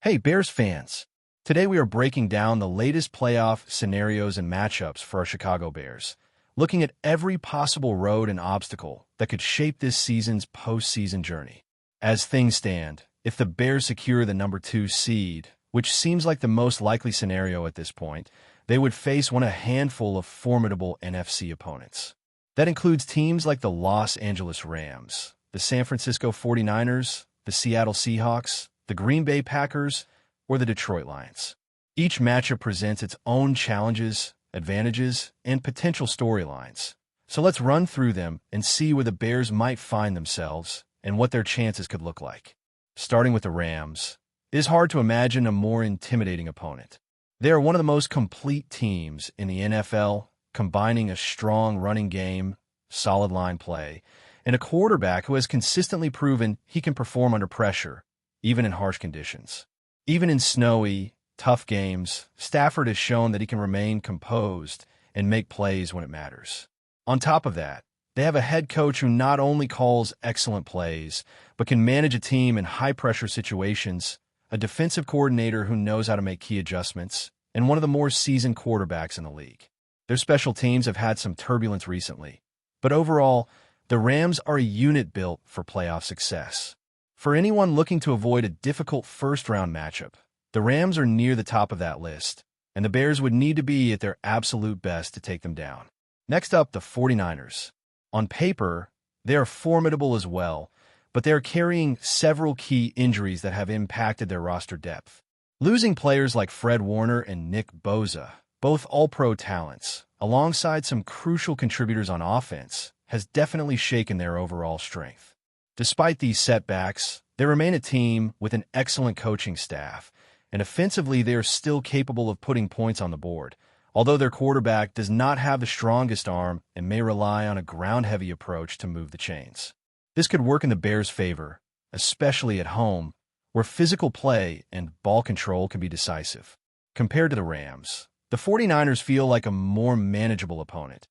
Hey, Bears fans! Today we are breaking down the latest playoff scenarios and matchups for our Chicago Bears, looking at every possible road and obstacle that could shape this season's postseason journey. As things stand, if the Bears secure the number 2 seed, which seems like the most likely scenario at this point, they would face a handful of formidable NFC opponents. That includes teams like the Los Angeles Rams, the San Francisco 49ers, the Seattle Seahawks, the Green Bay Packers, or the Detroit Lions. Each matchup presents its own challenges, advantages, and potential storylines. So let's run through them and see where the Bears might find themselves and what their chances could look like. Starting with the Rams, it is hard to imagine a more intimidating opponent. They are one of the most complete teams in the NFL, combining a strong running game, solid line play, and a quarterback who has consistently proven he can perform under pressure, even in harsh conditions. Even in snowy, tough games, Stafford has shown that he can remain composed and make plays when it matters. On top of that, they have a head coach who not only calls excellent plays, but can manage a team in high-pressure situations, a defensive coordinator who knows how to make key adjustments, and one of the more seasoned quarterbacks in the league. Their special teams have had some turbulence recently, but overall, the Rams are a unit built for playoff success. For anyone looking to avoid a difficult first-round matchup, the Rams are near the top of that list, and the Bears would need to be at their absolute best to take them down. Next up, the 49ers. On paper, they are formidable as well, but they are carrying several key injuries that have impacted their roster depth. Losing players like Fred Warner and Nick Bosa, both all-pro talents, alongside some crucial contributors on offense, has definitely shaken their overall strength. Despite these setbacks, they remain a team with an excellent coaching staff, and offensively they are still capable of putting points on the board, although their quarterback does not have the strongest arm and may rely on a ground-heavy approach to move the chains. This could work in the Bears' favor, especially at home, where physical play and ball control can be decisive. Compared to the Rams, the 49ers feel like a more manageable opponent,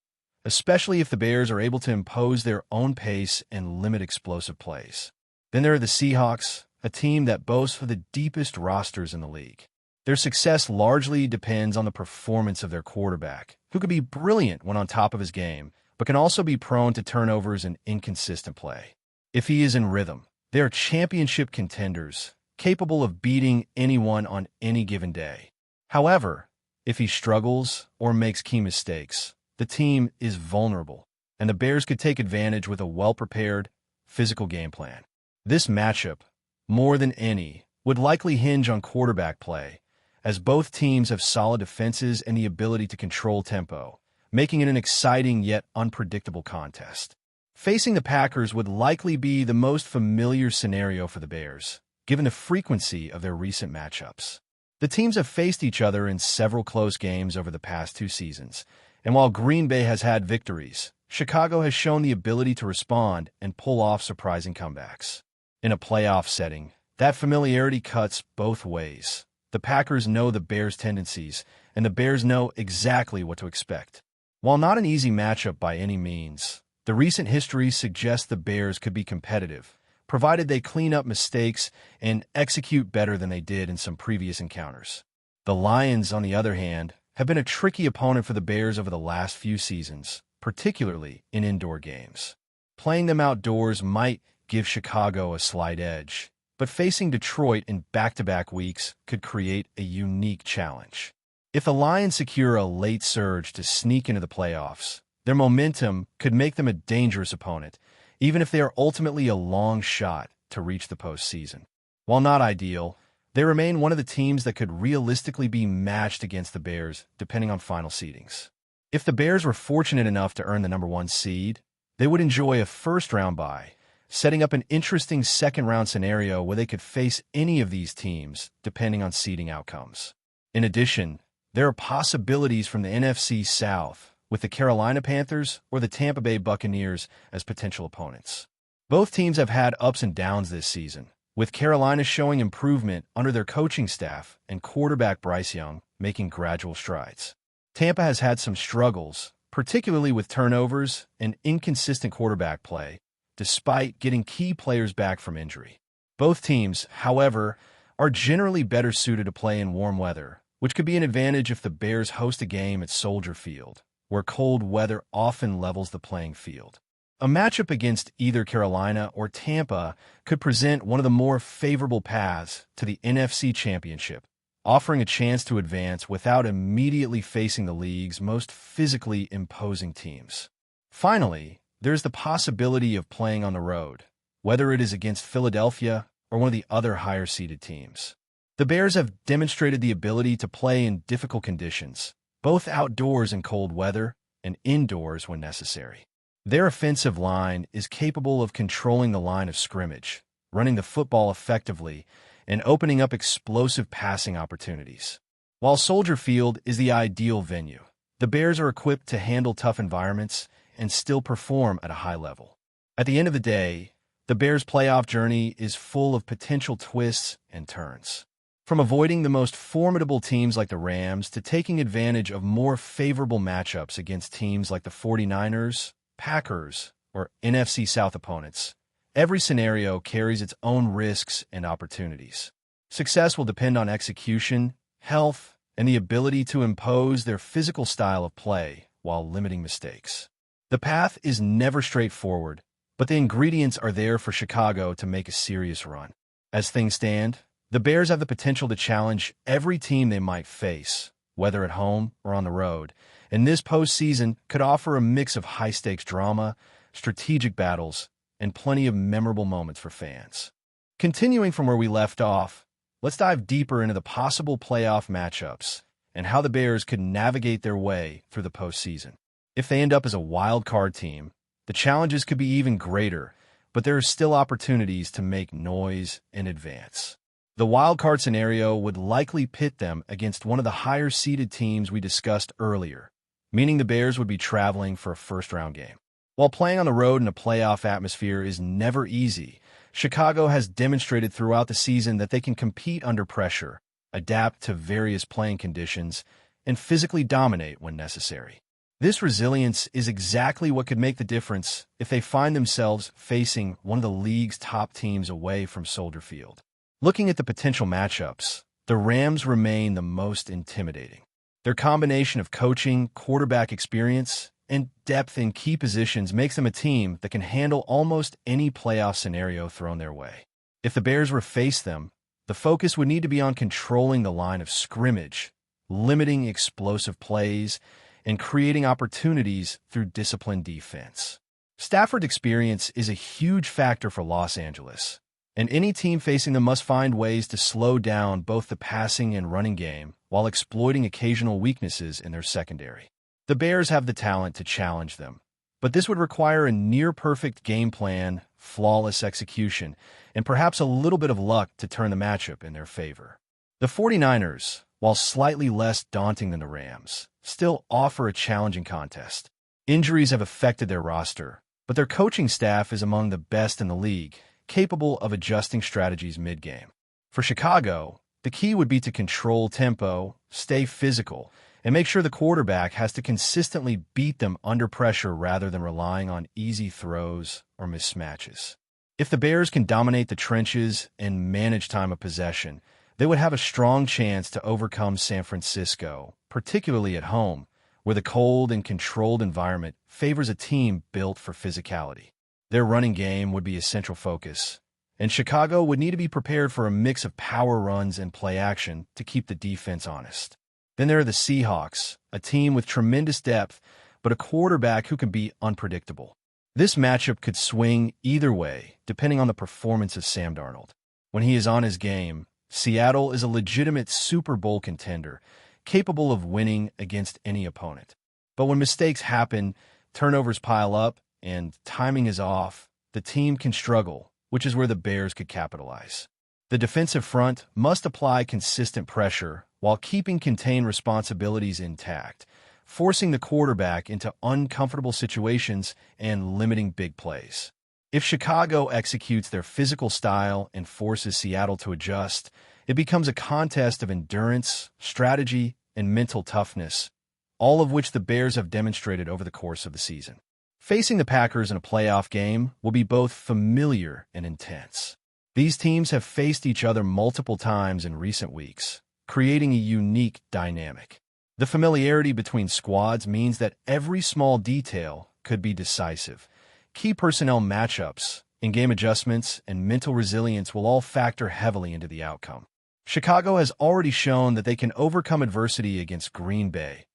especially if the Bears are able to impose their own pace and limit explosive plays. Then there are the Seahawks, a team that boasts of the deepest rosters in the league. Their success largely depends on the performance of their quarterback, who could be brilliant when on top of his game, but can also be prone to turnovers and inconsistent play. If he is in rhythm, they are championship contenders, capable of beating anyone on any given day. However, if he struggles or makes key mistakes, the team is vulnerable, and the Bears could take advantage with a well-prepared, physical game plan. This matchup, more than any, would likely hinge on quarterback play, as both teams have solid defenses and the ability to control tempo, making it an exciting yet unpredictable contest. Facing the Packers would likely be the most familiar scenario for the Bears, given the frequency of their recent matchups. The teams have faced each other in several close games over the past 2 seasons, and while Green Bay has had victories, Chicago has shown the ability to respond and pull off surprising comebacks. In a playoff setting, that familiarity cuts both ways. The Packers know the Bears' tendencies, and the Bears know exactly what to expect. While not an easy matchup by any means, the recent history suggests the Bears could be competitive, provided they clean up mistakes and execute better than they did in some previous encounters. The Lions, on the other hand, have been a tricky opponent for the Bears over the last few seasons, particularly in indoor games. Playing them outdoors might give Chicago a slight edge, but facing Detroit in back-to-back weeks could create a unique challenge. If the Lions secure a late surge to sneak into the playoffs, their momentum could make them a dangerous opponent, even if they are ultimately a long shot to reach the postseason. While not ideal, they remain one of the teams that could realistically be matched against the Bears, depending on final seedings. If the Bears were fortunate enough to earn the number 1 seed, they would enjoy a first-round bye, setting up an interesting second-round scenario where they could face any of these teams, depending on seeding outcomes. In addition, there are possibilities from the NFC South, with the Carolina Panthers or the Tampa Bay Buccaneers as potential opponents. Both teams have had ups and downs this season, with Carolina showing improvement under their coaching staff and quarterback Bryce Young making gradual strides. Tampa has had some struggles, particularly with turnovers and inconsistent quarterback play, despite getting key players back from injury. Both teams, however, are generally better suited to play in warm weather, which could be an advantage if the Bears host a game at Soldier Field, where cold weather often levels the playing field. A matchup against either Carolina or Tampa could present one of the more favorable paths to the NFC Championship, offering a chance to advance without immediately facing the league's most physically imposing teams. Finally, there's the possibility of playing on the road, whether it is against Philadelphia or one of the other higher-seeded teams. The Bears have demonstrated the ability to play in difficult conditions, both outdoors in cold weather and indoors when necessary. Their offensive line is capable of controlling the line of scrimmage, running the football effectively, and opening up explosive passing opportunities. While Soldier Field is the ideal venue, the Bears are equipped to handle tough environments and still perform at a high level. At the end of the day, the Bears' playoff journey is full of potential twists and turns. From avoiding the most formidable teams like the Rams to taking advantage of more favorable matchups against teams like the 49ers, Packers, or NFC South opponents, every scenario carries its own risks and opportunities. Success will depend on execution, health, and the ability to impose their physical style of play while limiting mistakes. The path is never straightforward, but the ingredients are there for Chicago to make a serious run. As things stand, the Bears have the potential to challenge every team they might face, whether at home or on the road, and this postseason could offer a mix of high-stakes drama, strategic battles, and plenty of memorable moments for fans. Continuing from where we left off, let's dive deeper into the possible playoff matchups and how the Bears could navigate their way through the postseason. If they end up as a wild card team, the challenges could be even greater, but there are still opportunities to make noise and advance. The wild card scenario would likely pit them against one of the higher-seeded teams we discussed earlier, meaning the Bears would be traveling for a first-round game. While playing on the road in a playoff atmosphere is never easy, Chicago has demonstrated throughout the season that they can compete under pressure, adapt to various playing conditions, and physically dominate when necessary. This resilience is exactly what could make the difference if they find themselves facing one of the league's top teams away from Soldier Field. Looking at the potential matchups, the Rams remain the most intimidating. Their combination of coaching, quarterback experience, and depth in key positions makes them a team that can handle almost any playoff scenario thrown their way. If the Bears were to face them, the focus would need to be on controlling the line of scrimmage, limiting explosive plays, and creating opportunities through disciplined defense. Stafford's experience is a huge factor for Los Angeles, and any team facing them must find ways to slow down both the passing and running game while exploiting occasional weaknesses in their secondary. The Bears have the talent to challenge them, but this would require a near-perfect game plan, flawless execution, and perhaps a little bit of luck to turn the matchup in their favor. The 49ers, while slightly less daunting than the Rams, still offer a challenging contest. Injuries have affected their roster, but their coaching staff is among the best in the league, capable of adjusting strategies mid-game. For Chicago, the key would be to control tempo, stay physical, and make sure the quarterback has to consistently beat them under pressure rather than relying on easy throws or mismatches. If the Bears can dominate the trenches and manage time of possession, they would have a strong chance to overcome San Francisco, particularly at home, where the cold and controlled environment favors a team built for physicality. Their running game would be a central focus, and Chicago would need to be prepared for a mix of power runs and play action to keep the defense honest. Then there are the Seahawks, a team with tremendous depth, but a quarterback who can be unpredictable. This matchup could swing either way, depending on the performance of Sam Darnold. When he is on his game, Seattle is a legitimate Super Bowl contender, capable of winning against any opponent. But when mistakes happen, turnovers pile up, and timing is off, the team can struggle, which is where the Bears could capitalize. The defensive front must apply consistent pressure while keeping contained responsibilities intact, forcing the quarterback into uncomfortable situations and limiting big plays. If Chicago executes their physical style and forces Seattle to adjust, it becomes a contest of endurance, strategy, and mental toughness, all of which the Bears have demonstrated over the course of the season. Facing the Packers in a playoff game will be both familiar and intense. These teams have faced each other multiple times in recent weeks, creating a unique dynamic. The familiarity between squads means that every small detail could be decisive. Key personnel matchups, in-game adjustments, and mental resilience will all factor heavily into the outcome. Chicago has already shown that they can overcome adversity against Green Bay,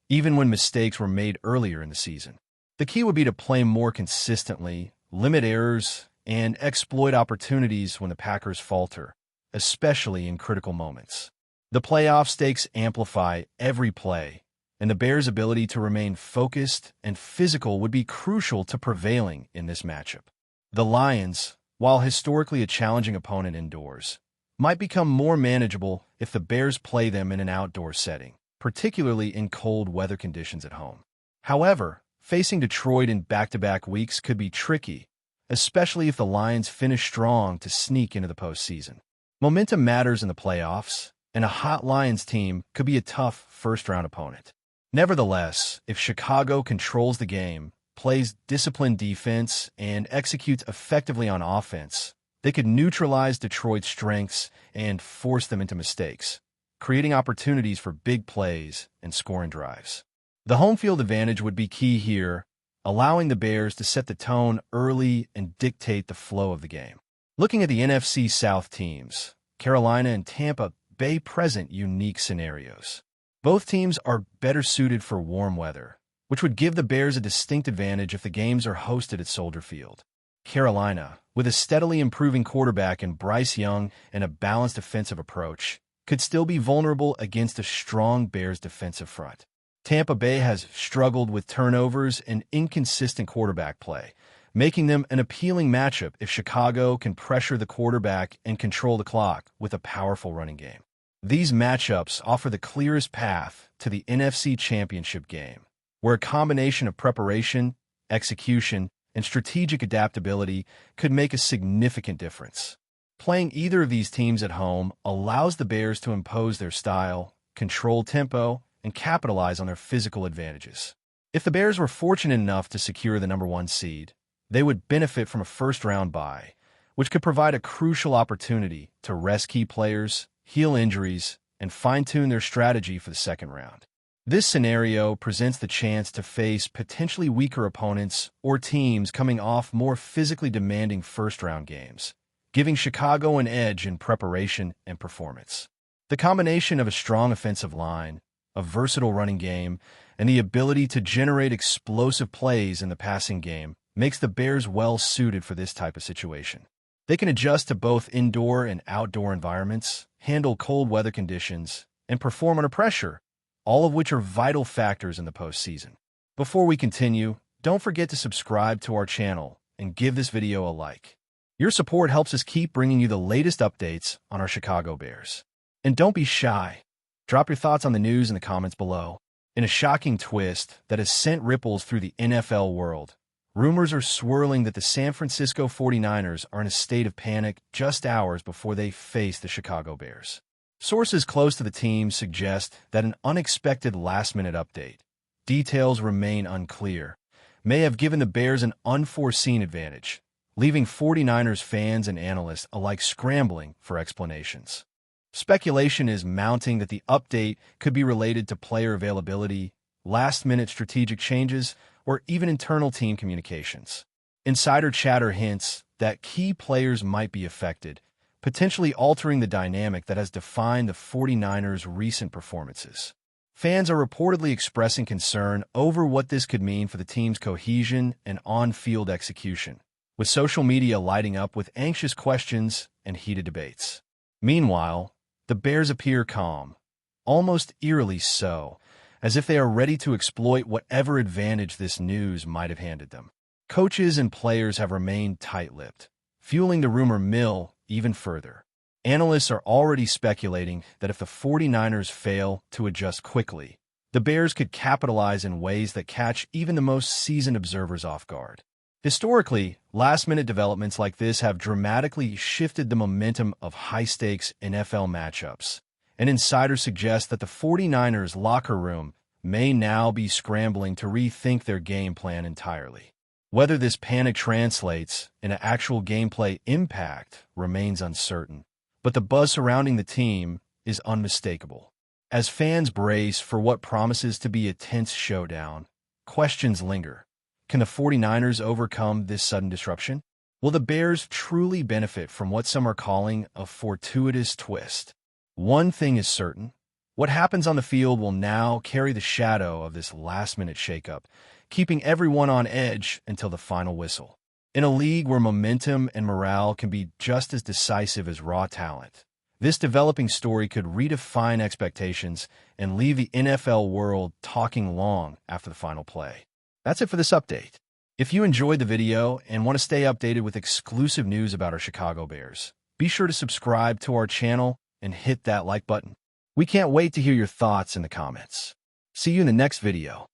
even when mistakes were made earlier in the season. The key would be to play more consistently, limit errors, and exploit opportunities when the Packers falter, especially in critical moments. The playoff stakes amplify every play, and the Bears' ability to remain focused and physical would be crucial to prevailing in this matchup. The Lions, while historically a challenging opponent indoors, might become more manageable if the Bears play them in an outdoor setting, particularly in cold weather conditions at home. However, facing Detroit in back-to-back weeks could be tricky, especially if the Lions finish strong to sneak into the postseason. Momentum matters in the playoffs, and a hot Lions team could be a tough first-round opponent. Nevertheless, if Chicago controls the game, plays disciplined defense, and executes effectively on offense, they could neutralize Detroit's strengths and force them into mistakes, creating opportunities for big plays and scoring drives. The home field advantage would be key here, allowing the Bears to set the tone early and dictate the flow of the game. Looking at the NFC South teams, Carolina and Tampa Bay present unique scenarios. Both teams are better suited for warm weather, which would give the Bears a distinct advantage if the games are hosted at Soldier Field. Carolina, with a steadily improving quarterback in Bryce Young and a balanced offensive approach, could still be vulnerable against a strong Bears defensive front. Tampa Bay has struggled with turnovers and inconsistent quarterback play, making them an appealing matchup if Chicago can pressure the quarterback and control the clock with a powerful running game. These matchups offer the clearest path to the NFC Championship game, where a combination of preparation, execution, and strategic adaptability could make a significant difference. Playing either of these teams at home allows the Bears to impose their style, control tempo, and capitalize on their physical advantages. If the Bears were fortunate enough to secure the #1 seed, they would benefit from a first-round bye, which could provide a crucial opportunity to rest key players, heal injuries, and fine-tune their strategy for the second round. This scenario presents the chance to face potentially weaker opponents or teams coming off more physically demanding first-round games, giving Chicago an edge in preparation and performance. The combination of a strong offensive line, a versatile running game, and the ability to generate explosive plays in the passing game makes the Bears well-suited for this type of situation. They can adjust to both indoor and outdoor environments, handle cold weather conditions, and perform under pressure, all of which are vital factors in the postseason. Before we continue, don't forget to subscribe to our channel and give this video a like. Your support helps us keep bringing you the latest updates on our Chicago Bears. And don't be shy. Drop your thoughts on the news in the comments below. In a shocking twist that has sent ripples through the NFL world, rumors are swirling that the San Francisco 49ers are in a state of panic just hours before they face the Chicago Bears. Sources close to the team suggest that an unexpected last-minute update, details remain unclear, may have given the Bears an unforeseen advantage, leaving 49ers fans and analysts alike scrambling for explanations. Speculation is mounting that the update could be related to player availability, last-minute strategic changes, or even internal team communications. Insider chatter hints that key players might be affected, potentially altering the dynamic that has defined the 49ers' recent performances. Fans are reportedly expressing concern over what this could mean for the team's cohesion and on-field execution, with social media lighting up with anxious questions and heated debates. Meanwhile, the Bears appear calm, almost eerily so, as if they are ready to exploit whatever advantage this news might have handed them. Coaches and players have remained tight-lipped, fueling the rumor mill even further. Analysts are already speculating that if the 49ers fail to adjust quickly, the Bears could capitalize in ways that catch even the most seasoned observers off guard. Historically, last-minute developments like this have dramatically shifted the momentum of high-stakes NFL matchups, and insiders suggest that the 49ers locker room may now be scrambling to rethink their game plan entirely. Whether this panic translates into actual gameplay impact remains uncertain, but the buzz surrounding the team is unmistakable. As fans brace for what promises to be a tense showdown, questions linger. Can the 49ers overcome this sudden disruption? Will the Bears truly benefit from what some are calling a fortuitous twist? One thing is certain. What happens on the field will now carry the shadow of this last-minute shakeup, keeping everyone on edge until the final whistle. In a league where momentum and morale can be just as decisive as raw talent, this developing story could redefine expectations and leave the NFL world talking long after the final play. That's it for this update. If you enjoyed the video and want to stay updated with exclusive news about our Chicago Bears, be sure to subscribe to our channel and hit that like button. We can't wait to hear your thoughts in the comments. See you in the next video.